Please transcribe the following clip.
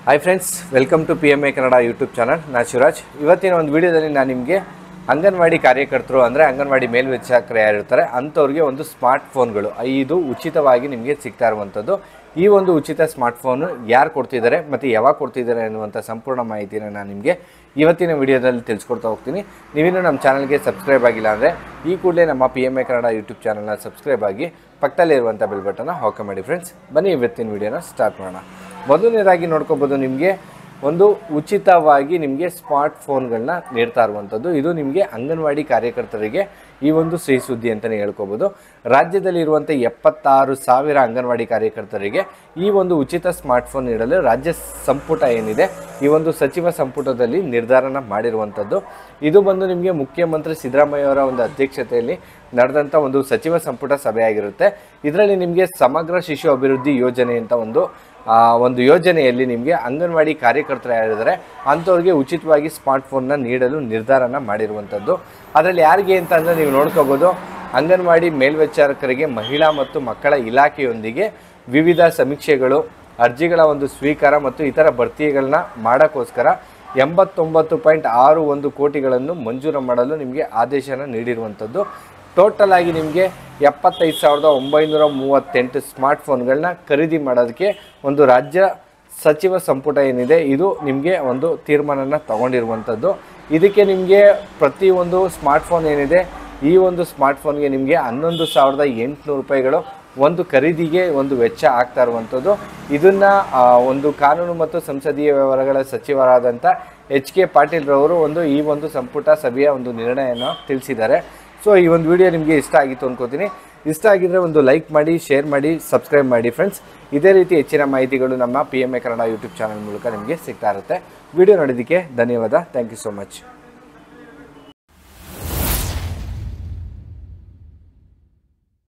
Hi friends, welcome to PMA Kannada YouTube channel. ನಾನು ಶಿವರಾಜ್. ಇವತ್ತಿನ ಒಂದು ವಿಡಿಯೋದಲ್ಲಿ ನಾನು ನಿಮಗೆ ಅಂಗನವಾಡಿ ಕಾರ್ಯಕರ್ತರು ಅಂದರೆ ಅಂಗನವಾಡಿ ಮೇಲ್ವಿಚಾರಕರು ಯಾರಿರ್ತಾರೆ ಅಂಥವ್ರಿಗೆ ಒಂದು ಸ್ಮಾರ್ಟ್ ಫೋನ್ಗಳು 5 ಉಚಿತವಾಗಿ ನಿಮಗೆ ಸಿಗ್ತಾ ಇರುವಂಥದ್ದು. ಈ ಒಂದು ಉಚಿತ ಸ್ಮಾರ್ಟ್ ಫೋನು ಯಾರು ಕೊಡ್ತಿದ್ದಾರೆ ಮತ್ತು ಯಾವಾಗ ಕೊಡ್ತಿದ್ದಾರೆ ಅನ್ನುವಂಥ ಸಂಪೂರ್ಣ ಮಾಹಿತಿನ ನಾನು ನಿಮಗೆ ಇವತ್ತಿನ ವಿಡಿಯೋದಲ್ಲಿ ತಿಳಿಸ್ಕೊಡ್ತಾ ಹೋಗ್ತೀನಿ. ನೀವಿನ್ನೂ ನಮ್ಮ ಚಾನಲ್ಗೆ ಸಬ್ಸ್ಕ್ರೈಬ್ ಆಗಿಲ್ಲ ಅಂದರೆ ಈ ಕೂಡಲೇ ನಮ್ಮ PMA ಕನ್ನಡ ಯೂಟ್ಯೂಬ್ ಚಾನಲ್ನ ಸಬ್ಸ್ಕ್ರೈಬ್ ಆಗಿ ಪಕ್ಕದಲ್ಲಿರುವಂಥ ಬೆಲ್ ಬಟನ್ನ ಓಕೆ ಮಾಡಿ. ಫ್ರೆಂಡ್ಸ್, ಬನ್ನಿ ಇವತ್ತಿನ ವಿಡಿಯೋನ ಸ್ಟಾರ್ಟ್ ಮಾಡೋಣ. ಮೊದಲನೇದಾಗಿ ನೋಡ್ಕೋಬೋದು, ನಿಮಗೆ ಒಂದು ಉಚಿತವಾಗಿ ನಿಮಗೆ ಸ್ಮಾರ್ಟ್ ಫೋನ್ಗಳನ್ನ ನೀಡ್ತಾ ಇರುವಂಥದ್ದು. ಇದು ನಿಮಗೆ ಅಂಗನವಾಡಿ ಕಾರ್ಯಕರ್ತರಿಗೆ ಈ ಒಂದು ಸಿಹಿ ಸುದ್ದಿ ಅಂತಲೇ ಹೇಳ್ಕೊಬೋದು. ರಾಜ್ಯದಲ್ಲಿರುವಂಥ 76,000 ಅಂಗನವಾಡಿ ಕಾರ್ಯಕರ್ತರಿಗೆ ಈ ಒಂದು ಉಚಿತ ಸ್ಮಾರ್ಟ್ ಫೋನ್ ನೀಡಲು ರಾಜ್ಯ ಸಂಪುಟ ಏನಿದೆ ಈ ಒಂದು ಸಚಿವ ಸಂಪುಟದಲ್ಲಿ ನಿರ್ಧಾರನ ಮಾಡಿರುವಂಥದ್ದು. ಇದು ಬಂದು ನಿಮಗೆ ಮುಖ್ಯಮಂತ್ರಿ ಸಿದ್ದರಾಮಯ್ಯ ಅವರ ಒಂದು ಅಧ್ಯಕ್ಷತೆಯಲ್ಲಿ ನಡೆದಂಥ ಒಂದು ಸಚಿವ ಸಂಪುಟ ಸಭೆ ಆಗಿರುತ್ತೆ. ಇದರಲ್ಲಿ ನಿಮಗೆ ಸಮಗ್ರ ಶಿಶು ಅಭಿವೃದ್ಧಿ ಯೋಜನೆ ಅಂತ ಒಂದು ಯೋಜನೆಯಲ್ಲಿ ನಿಮಗೆ ಅಂಗನವಾಡಿ ಕಾರ್ಯಕರ್ತರು ಯಾರಿದ್ದಾರೆ ಅಂಥವ್ರಿಗೆ ಉಚಿತವಾಗಿ ಸ್ಮಾರ್ಟ್ ಫೋನ್ನ ನೀಡಲು ನಿರ್ಧಾರನ ಮಾಡಿರುವಂಥದ್ದು. ಅದರಲ್ಲಿ ಯಾರಿಗೆ ಅಂತ ಅಂದರೆ ನೀವು ನೋಡ್ಕೋಬೋದು, ಅಂಗನವಾಡಿ ಮೇಲ್ವಿಚಾರಕರಿಗೆ ಮಹಿಳಾ ಮತ್ತು ಮಕ್ಕಳ ಇಲಾಖೆಯೊಂದಿಗೆ ವಿವಿಧ ಸಮೀಕ್ಷೆಗಳು, ಅರ್ಜಿಗಳ ಒಂದು ಸ್ವೀಕಾರ ಮತ್ತು ಇತರ ಭರ್ತಿಗಳನ್ನ ಮಾಡೋಕ್ಕೋಸ್ಕರ 89.61 ಕೋಟಿಗಳನ್ನು ಮಂಜೂರು ಮಾಡಲು ನಿಮಗೆ ಆದೇಶನ ನೀಡಿರುವಂಥದ್ದು. ಟೋಟಲ್ ಆಗಿ ನಿಮಗೆ 75,938 ಸ್ಮಾರ್ಟ್ ಫೋನ್ಗಳನ್ನ ಖರೀದಿ ಮಾಡೋದಕ್ಕೆ ಒಂದು ರಾಜ್ಯ ಸಚಿವ ಸಂಪುಟ ಏನಿದೆ ಇದು ನಿಮಗೆ ಒಂದು ತೀರ್ಮಾನನ ತಗೊಂಡಿರುವಂಥದ್ದು. ಇದಕ್ಕೆ ನಿಮಗೆ ಪ್ರತಿಯೊಂದು ಸ್ಮಾರ್ಟ್ ಫೋನ್ ಏನಿದೆ ಈ ಒಂದು ಸ್ಮಾರ್ಟ್ ಫೋನ್ಗೆ ನಿಮಗೆ 11,800 ರೂಪಾಯಿಗಳು ಒಂದು ಖರೀದಿಗೆ ಒಂದು ವೆಚ್ಚ ಆಗ್ತಾ ಇರುವಂಥದ್ದು. ಇದನ್ನು ಒಂದು ಕಾನೂನು ಮತ್ತು ಸಂಸದೀಯ ವ್ಯವಹಾರಗಳ ಸಚಿವರಾದಂಥ HK ಪಾಟೀಲ್ ರವರು ಈ ಒಂದು ಸಂಪುಟ ಸಭೆಯ ಒಂದು ನಿರ್ಣಯನ ತಿಳಿಸಿದ್ದಾರೆ. ಸೊ ಈ ಒಂದು ವಿಡಿಯೋ ನಿಮಗೆ ಇಷ್ಟ ಆಗಿತ್ತು ಅನ್ಕೋತೀನಿ. ಇಷ್ಟ ಆಗಿದ್ದರೆ ಒಂದು ಲೈಕ್ ಮಾಡಿ, ಶೇರ್ ಮಾಡಿ, ಸಬ್ಸ್ಕ್ರೈಬ್ ಮಾಡಿ. ಫ್ರೆಂಡ್ಸ್, ಇದೇ ರೀತಿ ಹೆಚ್ಚಿನ ಮಾಹಿತಿಗಳು ನಮ್ಮ PMA ಕನ್ನಡ ಯೂಟ್ಯೂಬ್ ಚಾನಲ್ ಮೂಲಕ ನಿಮಗೆ ಸಿಗ್ತಾ ಇರುತ್ತೆ. ವಿಡಿಯೋ ನೋಡೋದಕ್ಕೆ ಧನ್ಯವಾದ. Thank you so much.